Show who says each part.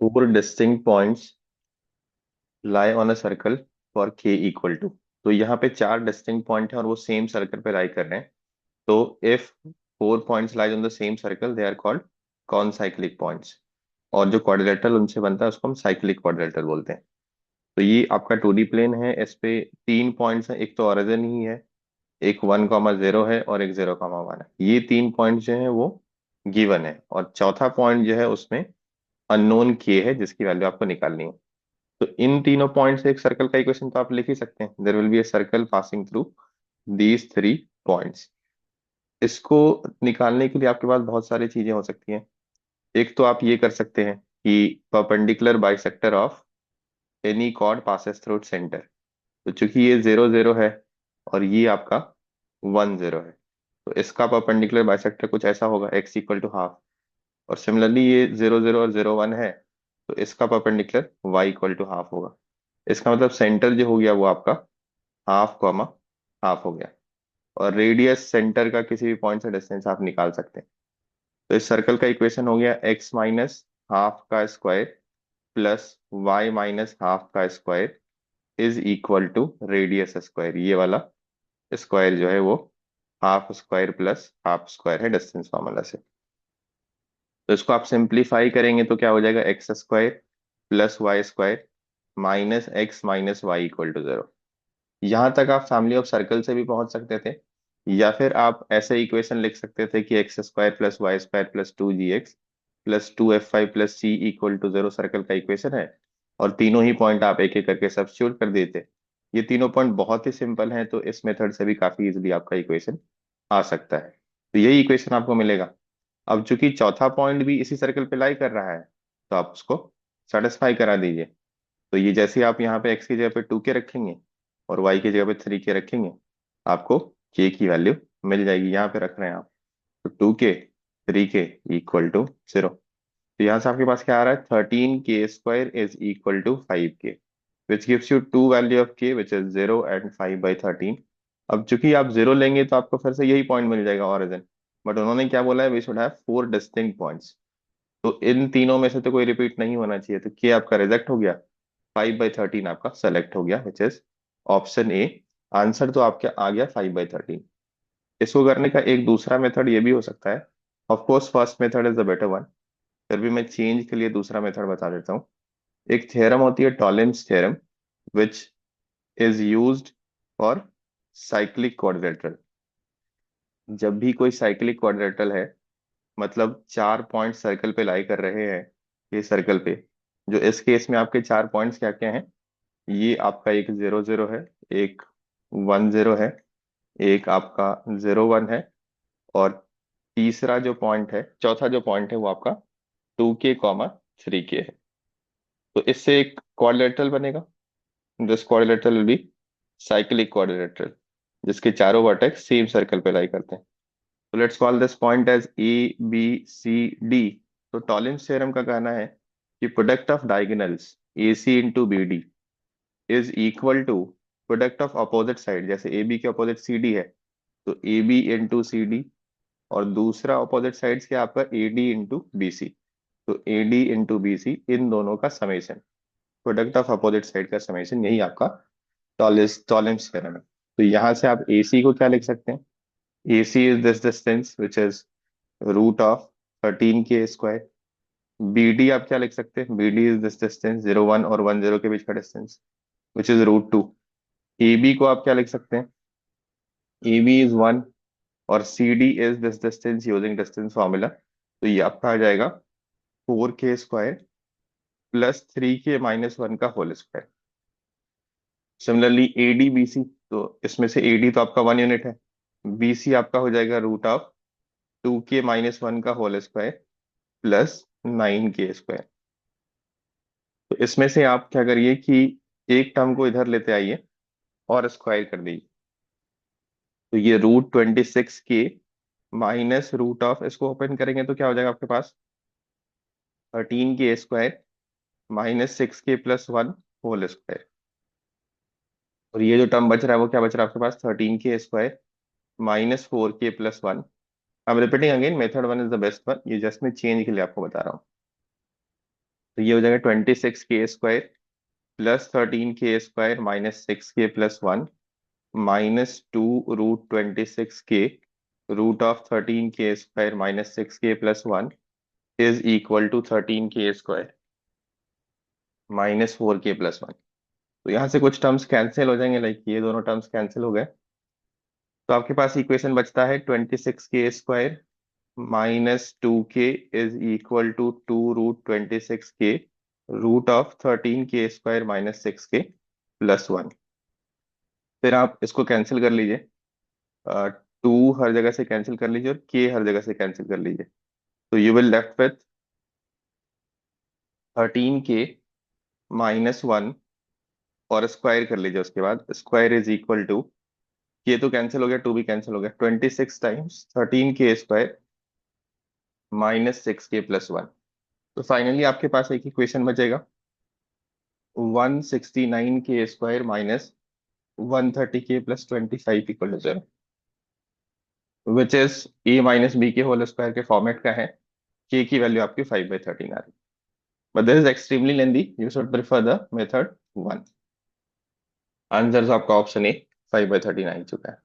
Speaker 1: Four distinct points lie on a circle for k equal to. तो यहाँ पे चार डिस्टिंक्ट पॉइंट है और वो सेम सर्कल पे लाई कर रहे हैं। तो if four points lies on the same circle they are called concyclic points. और जो क्वाड्रिलेटरल उनसे बनता है उसको हम साइक्लिक क्वाड्रिलेटरल बोलते हैं। तो ये आपका 2D प्लेन है, इस पे तीन पॉइंट्स हैं, एक तो ओरिजिन ही है, एक 1,0 है और एक 0,1 है। ये तीन पॉइंट जो है वो गिवन है, और चौथा पॉइंट जो है उसमें अननोन के है जिसकी वैल्यू आपको निकालनी है। तो इन तीनों पॉइंट से एक सर्कल का इक्वेशन तो आप लिख ही सकते हैं। There will be a circle passing through these three points. इसको निकालने के लिए आपके पास बहुत सारी चीजें हो सकती हैं। एक तो आप ये कर सकते हैं कि perpendicular bisector of any chord passes through centre. तो चूंकि ये 0 0 है और ये आपका 1 0 है, तो इसका परपेंडिकुलर बाइसेक्टर कुछ ऐसा होगा, x इक्वल टू हाफ। और सिमिलरली ये 0 0 और 0 1 है, तो इसका perpendicular y equal to half होगा। इसका मतलब सेंटर जो हो गया वो आपका हाफ कॉमा हाफ हो गया। और रेडियस सेंटर का किसी भी पॉइंट से डिस्टेंस आप निकाल सकते हैं। तो इस सर्कल का इक्वेशन हो गया x माइनस हाफ का square plus y minus half का square is equal to radius square. ये वाला स्क्वायर जो है वो half square plus half square है डिस्टेंस फार्मूला से। तो इसको आप सिंप्लीफाई करेंगे तो क्या हो जाएगा, x square plus y square minus y equal to 0। यहां तक आप फैमिली ऑफ सर्कल से भी पहुंच सकते थे, या फिर आप ऐसे इक्वेशन लिख सकते थे कि x square plus y square plus 2gx plus 2f5 plus C equal to 0 circle का इक्वेशन है। और तीनों ही पॉइंट आप एक एक करके सब्स्टिट्यूट कर देते। ये तीनों पॉइंट बहुत ही सिंपल हैं, तो इस मेथड से भी काफी इजीली आपका इक्वेशन आ सकता है। तो यही इक्वेशन आपको मिलेगा। अब चूंकि चौथा पॉइंट भी इसी सर्कल पे लाई कर रहा है, तो आप उसको सेटिस्फाई करा दीजिए। तो ये जैसे आप यहाँ पे x की जगह पे 2k रखेंगे और y की जगह पे 3k रखेंगे, आपको k की वैल्यू मिल जाएगी। यहाँ पे रख रहे हैं आप, तो 2k 3k इक्वल टू 0। तो यहाँ से आपके पास क्या आ रहा है, 13k² is equal to 5k, which gives you two value of k which is 0 and 5/13। अब चूंकि आप 0 लेंगे तो आपको फिर से यही पॉइंट मिल जाएगा ओरिजिन। बट उन्होंने क्या बोला है, we should have four distinct points. तो इन तीनों में से तो कोई रिपीट नहीं होना चाहिए, तो k आपका रिजेक्ट हो गया, 5/13 आपका सेलेक्ट हो गया which is option A. Answer तो आपके आ गया 5/13। इसको करने का एक दूसरा मेथड ये भी हो सकता है। Of course first method is the better one, फिर भी मैं चेंज के लिए दूसरा मेथड बता देता हूँ। एक थ्योरम होती है Ptolemy's theorem, which is used for cyclic quadrilateral. जब भी कोई साइक्लिक क्वाड्रिलेटरल है, मतलब चार पॉइंट सर्कल पे लाई कर रहे हैं, ये सर्कल पे, जो इस केस में आपके चार पॉइंट्स क्या क्या हैं, ये आपका एक 0 0 है, एक 1 0 है, एक आपका 0 1 है, और तीसरा जो पॉइंट है, चौथा जो पॉइंट है वो आपका 2k 3k है। तो इससे एक क्वाड्रिलेटरल बनेगा। This quadrilateral will be cyclic quadrilateral, जिसके चारों वर्टेक्स सेम सर्कल पे लाई करते हैं। तो let's call this point as ABCD। तो टॉलिन्स थ्योरम का कहना है कि product of diagonals AC into BD is equal to product of opposite side. जैसे AB के अपोजिट CD है, तो AB इंटू CD, और दूसरा अपोजिट साइड क्या आपका AD इंटू BC, तो AD इंटू BC, इन दोनों का summation, product of opposite side का समेशन, यही आपका टॉलिन्स थ्योरम है। तो यहाँ से आप AC को क्या लिख सकते हैं, AC is this distance which is root of 13k²। BD आप क्या लिख सकते हैं, BD इज दिस डिस्टेंस 0 1 और 1 0 के बीच का distance which is root 2। AB को आप क्या लिख सकते हैं, AB इज 1 और CD is this distance using distance formula. तो ये आपका आ जाएगा 4k² प्लस 3k - 1 का whole square. Similarly AD BC, तो इसमें से AD तो आपका 1 यूनिट है, BC आपका हो जाएगा रूट ऑफ 2k - 1 का होल स्क्वायर प्लस 9k²। तो इसमें से आप क्या करिए कि एक टर्म को इधर लेते आइए और स्क्वायर कर दीजिए। तो ये root 26k minus root of, इसको ओपन करेंगे तो क्या हो जाएगा आपके पास, 13k² -6k+1 होल स्क्वायर। और ये जो टर्म बच रहा है वो क्या बच रहा है आपके पास, 13k² -4k+1। I am repeating again, method one is the best one, ये जस्ट मैं चेंज के लिए आपको बता रहा हूँ। तो ये हो जाएगा 26k² +13k² -6k+1 -2√26k √13k² -6k+1 is equal to 13k² -4k+1। तो यहाँ से कुछ टर्म्स कैंसिल हो जाएंगे, लाइक ये दोनों टर्म्स कैंसिल हो गए। तो आपके पास इक्वेशन बचता है 26k² -2k is equal to 2√26k √13k² -6k+1। फिर आप इसको कैंसिल कर लीजिए, 2 हर जगह से कैंसिल कर लीजिए और k हर जगह से कैंसिल कर लीजिए। तो you will left with 13k -1 और स्क्वायर कर लीजिए, उसके बाद स्क्वायर इज इक्वल टू, ये तो कैंसिल हो गया, 2 भी कैंसिल हो गया, 26 टाइम्स 13k² -6k+1। तो फाइनली आपके पास एक इक्वेशन बचेगा 169k² -130k+25 = 0, which is a - b के होल स्क्वायर के फॉर्मेट का है। k की वैल्यू आपकी 5/13 आ रही है। But this is extremely lengthy, you should prefer the method 1। Answer आपका ऑप्शन ए 5/13 आ ही चुका है।